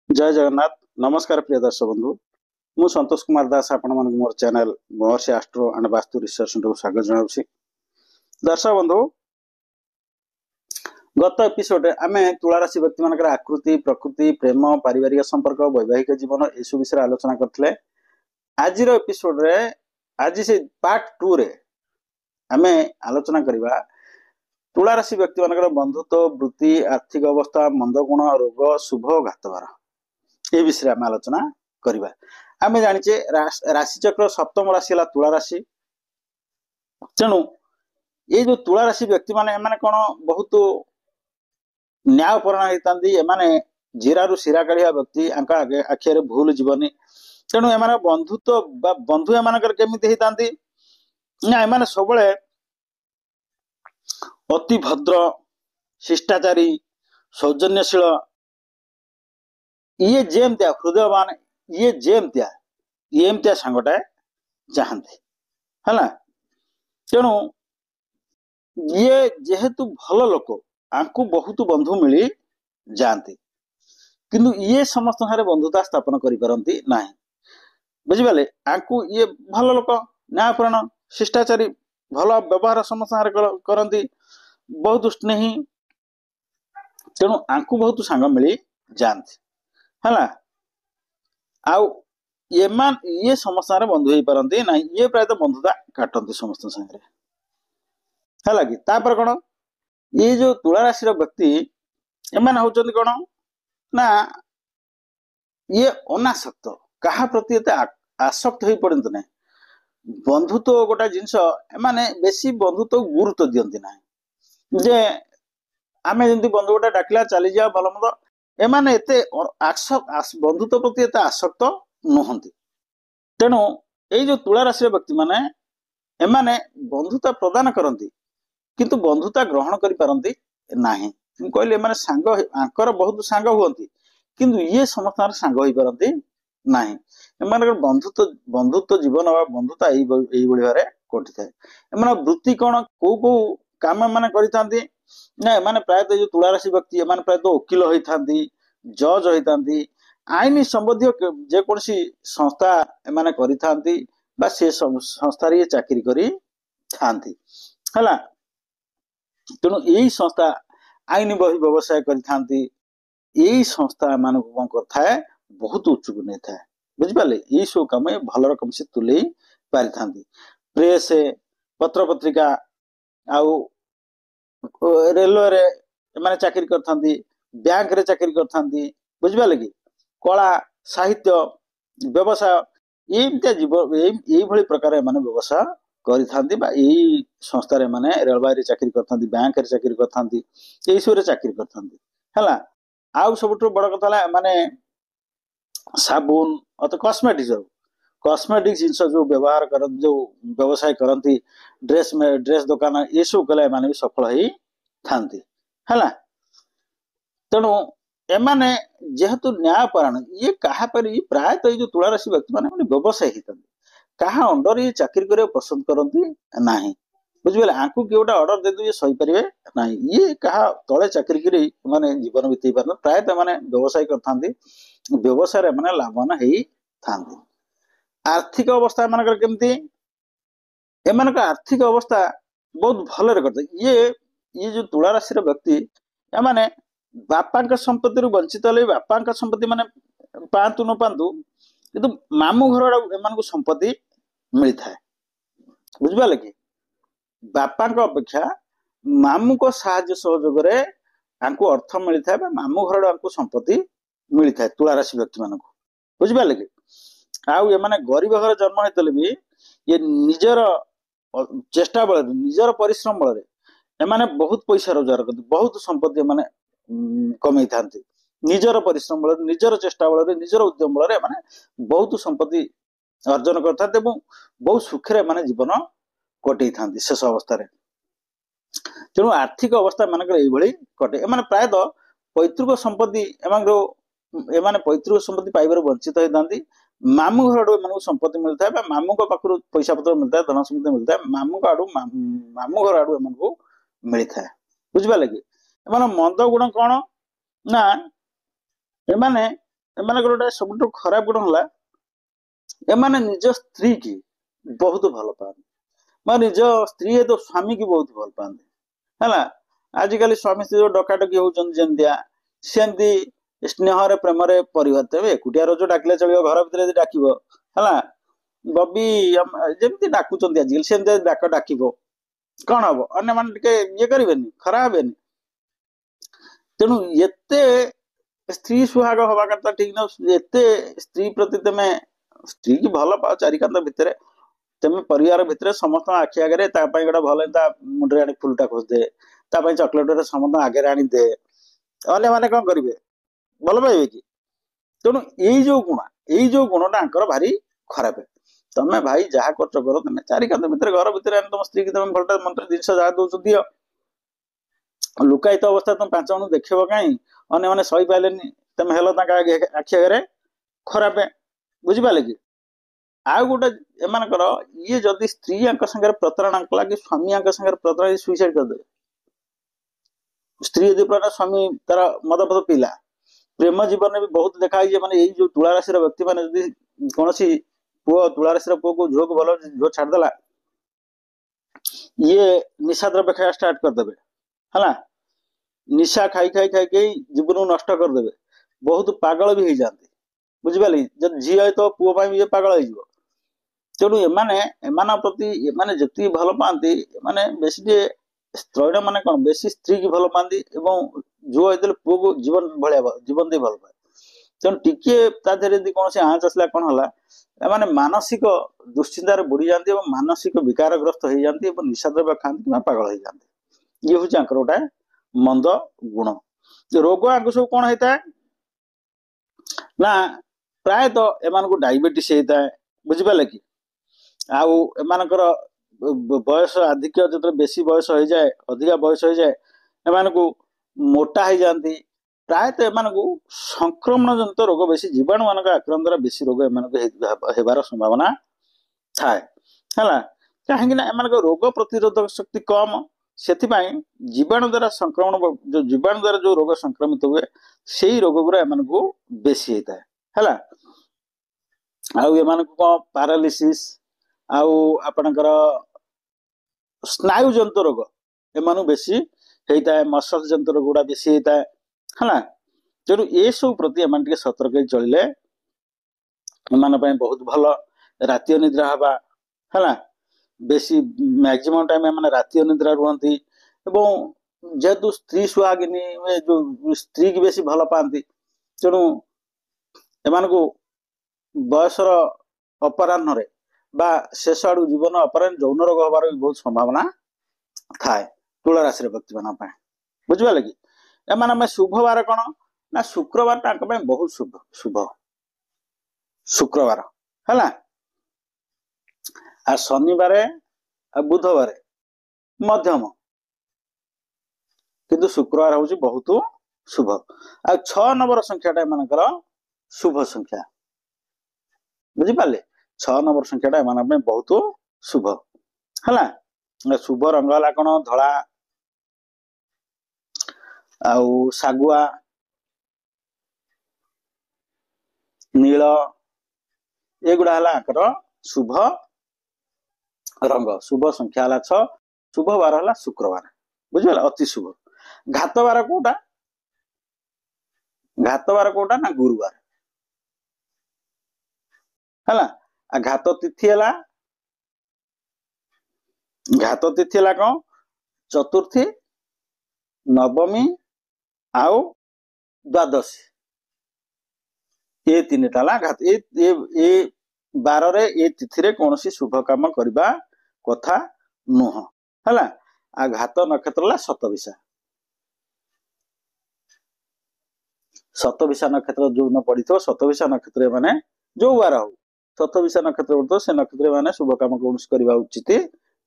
जय जगन्नाथ। नमस्कार प्रिय दर्शक बंधु। मु संतोष कुमार दास आपण मन मोर channel Maharshi astro and vastu research centre को स्वागत जनाउछि। दर्शक बंधु, गत एपिसोड आमे तुला राशि व्यक्ति मानकर आकृति, प्रकृति, प्रेम, पारिवारिक संपर्क, वैवाहिक जीवन एसु विषय आलोचना करथिले। आज रो एपिसोड रे आज से पार्ट 2 रे आमे आलोचना करिबा तुला राशि व्यक्ति मानकर बंधुत्व, वृत्ति, आर्थिक अवस्था, मंद गुण, रोग, शुभ, घातबार ए विषय आम आलोचना करवा। आम जाचे राशि चक्र सप्तम राशि है तुला राशि। तेणु ये जो तुला राशि व्यक्ति माने कौन बहुत न्यायपरायण होता जीरारु शिरा काढ़िया व्यक्ति आगे आखिरे भूल जीवनी। तेणु एम बंधुत्व बंधु एम केमी होता एम सब अति भद्र, शिष्टाचारी, सौजन्यशील, ये जेमतिया हृदयवान, ये जेमतिया सांगटा चाहती है। तेणु ये जेहेतु भल लोक आंकु बहुत बंधु मिली जाती, किंतु ये समस्त सारे बंधुता स्थापन करि ना। बुझिपारे आंकु ये भल लोक, न्यायपरायण, शिष्टाचारी, भल व्यवहार समस्त करती, बहुत स्नेही। तेणु आंकु बहुत सांग मिली जाती है। ये समस्त बंधु हो पारती ना। ये प्राय बंधुता काटती समस्त सागर है कि तापर कौन ये जो तुला राशि व्यक्ति एम होती कौन ना ये अनासक्त, क्या प्रति एत आसक्त हो पड़ती ना। बंधुत्व गोटे जिनस एम बेसी बंधुत्व गुरुत्व दिखती ना। जे आम जमी बंधु गोटे डाकिला चली जा भल मद एमाने एते बंधुत्व प्रति एते आसक्त नुहंती। तेणु ये जो तुला राशि व्यक्ति माने एमाने बंधुता प्रदान करती किंतु बंधुता ग्रहण करि पारंती नाही। कहले एमाने सांग आंकर बहुत सांग हुअंती किंतु ये समस्त सांग होई पारंती नाही। एमानकर बंधुत्व जीवन वा बंधुता एई भଳି भारे कोटि थाए। एमाने वृत्ति कोन को काम माने करितांती ना। एमाने प्रायतः जो तुला राशि व्यक्ति एमाने प्रायतः वकील होइतांती, जज होइतांती, आईन संबंधी जेकोसी संस्था एमाने करितांती बा से संस्था रे चाकरी करी थांती हला। तेणु यही संस्था आईन बही व्यवसाय करितांती। यही संस्था मान कौन करए बहुत उच्च को नहीं थाए। बुझिपारे यही सब कम भल रकम से तुले पारि थांती। प्रेस, पत्र पत्रिका, आउ रेलवे रे माने चाकरी करथांती, बैंक रे चाकरी करथांती। बुझिपारे कि कला, साहित्य, व्यवसाय एमती जीवन यही भली प्रकार माने व्यवसाय करिथांती बा यही संस्था रे माने रेलवे रे चाकरी करथांती, बैंक रे चाकरी करथांती, यही सब रे चाकरी करथांती हला। आउ सबटु बड़ कथा माने साबुन अथवा कॉस्मेटिक जिनस जो व्यवहार कर जो व्यवसाय करती, ड्रेस दुकान ये सब कले माने भी सफल ही थांती है। तेणु एमाने जेहेतु न्यायपरायण ये कहा प्रायतः जो तुला राशि व्यक्ति माने व्यवसाय होता क्या अंडर ये चाकरी करने पसंद करती ना। बुझे आंकु किए गोटे अर्डर दे ये सही पारे ना। ये क्या तले चाकरी कर माने जीवन बीतई पार प्रायतः माने व्यवसाय करते, व्यवसाय माने लाभवान होता। आर्थिक अवस्था एम केमती एम आर्थिक अवस्था बहुत भल करते। ये जो तुला राशि व्यक्ति एमाने बापा संपत्ति वंचित हेल्ले बापा संपत्ति माने पातु न पातु किंतु मामू घर एम संपत्ति मिलता है। बुझिपारे कि बापा अपेक्षा मामू को साहाय्य सहयोग अर्थ मिलता है, मामू घर संपत्ति मिलता है तुला राशि व्यक्ति मान। बुझिपारे कि आउ एमाने गरीब घर जन्म होते भी ये निजर चेष्टा बल निजर परिश्रम बल एमाने बहुत पैसा रोजगार करते, बहुत संपत्ति एमाने कमई था। निजर परिश्रम बल, निजर चेष्टा बल, निजर उद्यम बल एमाने बहुत संपत्ति अर्जन करते, बहुत सुखे माने जीवन कटई था शेष अवस्था। तेणु आर्थिक अवस्था मानक कटे। एमाने प्रायतः पैतृक संपत्ति एमाने पैतृक संपत्ति पाइबार वंचित होता। मामू घर आड़ संपत्ति मिलता है, मामू पाखु पैसा पत्र मिलता है, धन संपत्ति मिलता है, मामू घर आड़ एम मिलता है। बुझिपारे कि एम मंद गुण कौन ना एमाने एमानकर गोटे सबुठ खराब गुण होला एमाने निज स्त्री की बहुत भल पाते मैं निज स्त्री तो स्वामी की बहुत भल पाते है आजिकल स्वामी स्त्री जो डकाडकी होमतिया सेमती स्नेह प्रेम परिवर्तन एकुटिया रोज डाकिले चलो घर भर डाक है बबी जमी डाकुंट आजिकल सेमती डाक डाक कौन हम अन्य मान ये करें खराब हे तेणु एते स्त्री सुहाग हवा कथा ठीक न एते स्त्री प्रति तुम स्त्री की भल पाओ चारिकांत भितर तुम परिवार भितर समस्त आखि आगे गोटे भल मुंडे आनी फुलटा खोजदे चॉकलेट समस्त आगे आनी दे अन्य मैंने कौन करेंगे भल पाइबे कि तेणु यही जो गुणटा भारी खराब तमें भाई जहाँ कर तुम चारिकांत भितर घर भितर तुम स्त्री की तुम भलटा मंत्र जिनस जहाँ दौच दियो लुकायित अवस्था तुम 5 जन देखब कहीं अन्य मैंने सही पारे तुम हेल आखि आगे खराब बुझिपारे कि आउ गोटे एमानकर ये जदि स्त्री संगे प्रतारणा कला कि स्वामी संगे प्रतारणा सुइसाइड करदे स्त्री यदि पूरा स्वामी तार मद पद पीला प्रेम जीवन में भी बहुत देखा माने यही जो तुला राशि व्यक्ति मैंने यदि कौन पुओ तुला राशि पुओ को झील को भल झील छाड़देला ये निशा द्रव्य खाया स्टार्ट करदे है निशा खाई खाई खाई खाई जीवन नष्ट करदे बहुत पागल भी हो जाते बुझिपारे जब झी है तो पुओ भी पागल हो तेणु एमान प्रति एमाने जी भल पाती एमाने बेसी स्त्रैण माने कौन बेसी स्त्री की भल पाती जो होते पुओ को जीवन भाया जीवन दे भल पाए तेणु टिके कौन से आँच आसला कौन है एमाने मानसिक दुश्चिंतार बुड़ी जाती और मानसिक विकारग्रस्त हो जाती निशा द्रव्य खाती कि पागल हो जाती ये हूँ गोटे मंद गुण रोग आगे सब कौन होता है ना प्रायतः एमान को डायबिटीज होता है बुझिपारे कि आउ एमानकर बयस आधिक्य जो बेसी बयस हो जाए अधिका बयस हो जाए एमान को मोटा हो जाती प्रायतः एमान को संक्रमण जनित रोग बेसी जीवाणु मान आक्रांत द्वारा बेसी रोग एमान होबार संभावना थाए है कहीं एमान रोग प्रतिरोधक शक्ति कम से जीवाणु द्वारा संक्रमण जो जीवाणु द्वारा जो रोग संक्रमित हुए से ही रोग गुरा एमान को बेसी होता है आउ एमान को कौन पारालिसिस आउ आपणकर स्नायु जंतु रोग एमान बेसी होता है मसल जंतु रोग गुड़ा बेसी होता है तेणु ये सब प्रति एमान टे सतर्क चलिए एमान बहुत भल राति अनिद्रा हवा है बेसी मैक्सिमम टाइम एम राति अनिद्रा रुहति जेहेतु स्त्री सुहागिनी जो स्त्री की बेसी भल पाती तेणु एमान को बयसर अपराह्न बा शेष आड़ जीवन अपराह्न यौन रोग हबार भी बहुत संभावना थाए तुला राशि व्यक्ति मान बुझे कि एम शुभ बार कौन ना शुक्रवार बहुत शुभ शुभ शुक्रवार है आ शनिवार आ बुधवार मध्यम किंतु शुक्रवार हूँ बहुत शुभ आ 6 नंबर संख्याटा एमानकर शुभ संख्या बुझिपारे 6 नंबर संख्याटा एमान बहुत शुभ है शुभ रंग है कौन धला आउ सागुआ नील ये गुड़ा है शुभ रंग शुभ संख्या है 6 शुभ बार है शुक्रवार बुझे अति शुभ घात बार कोटा ना गुरुवार है घात तिथि है कौन चतुर्थी नवमी आउ द्वादशी ये 3टा घात ये बार रे ये तिथि रे कौन सी शुभ काम करबा कथा नुह है आ घात नक्षत्र शतभिषा नक्षत्र जो न पड़ी शतभिषा नक्षत्र माने जो बार हो शतभिषा नक्षत्र पड़ो से नक्षत्र माने शुभ काम कौन करवा उचित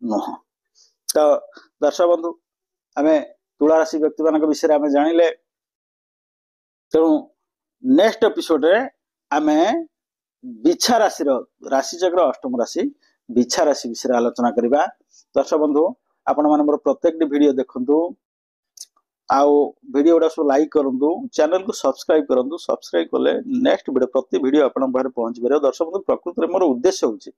नुह तो दर्शक बंधु आम तुला राशि व्यक्ति मान विषय आम जानिले तेणु नेक्स्ट एपिसोड रे आमे बिछा राशि राशिचक्र अष्टम राशि बिछा राशि विषय आलोचना करवा दर्शक बंधु आपण मान मोर प्रत्येक वीडियो देखंतु आउ वीडियो गुड़ा सब लाइक करूँ चैनल को सब्सक्राइब करूँ सब्सक्राइब कले नेक्स्ट वीडियो प्रति वीडियो आपण पाखे पहुंच पारे दर्शक बंधु प्रकृत में मोर उद्देश्य होची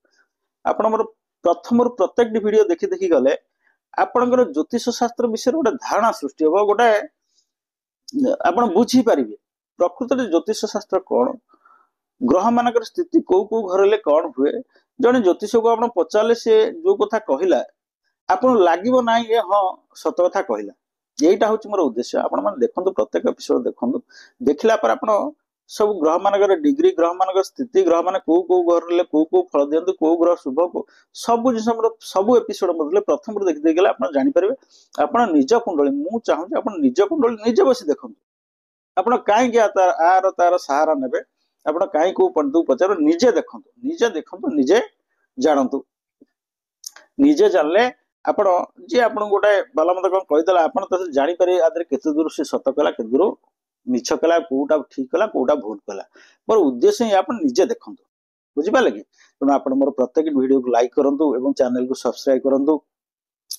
आपण मोर प्रथम प्रत्येक वीडियो देखी देखी गले आपणकर ज्योतिष शास्त्र विषय गोटे धारणा सृष्टि हम गोटे आपण बुझी पारे प्रकृत में ज्योतिष शास्त्र कौन ग्रह मानकर स्थिति कौ घर कौन हुए जड़े ज्योतिष को आप पचारे सी जो कथा कहला आपन लगे ना ये हाँ सत कथा कहला यहीटा हूँ मोर उद्देश्य आपण मैंने देखो प्रत्येक एपिसोड देखो देखला पर आप सब ग्रह मानकर डिग्री ग्रह मानकर स्थिति ग्रह मान कौ घर कौ फल दिखते कौ ग्रह शुभ सब जिन सब एपिसोड मतलब प्रथम देखी देखला आप जापर आप निज कुंडली मुझे चाहूँ आप निज कुंडली निजे बस देखो आप कहीं आर तार सहारा ने आप कहीं कौ पंडित पचार निजे देखु निजे जानतु निजे जानले आपण जी आप गोटे बाला मत कौन कहीदेला आप तो जापर आदि केते दूर से सत कला के दूर मिछ कला कौटा ठीक कला कौटा भूल कला मोर उद्देश्य ही आप निजे देखु बुझिपारे कि तेणु आप मोर प्रत्येक वीडियो को लाइक करूँ और चैनल को सब्सक्राइब करूँ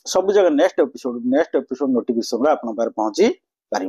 सब जगह नेक्स्ट एपिसोड नोटिफिकेशन आप पहुंची पार।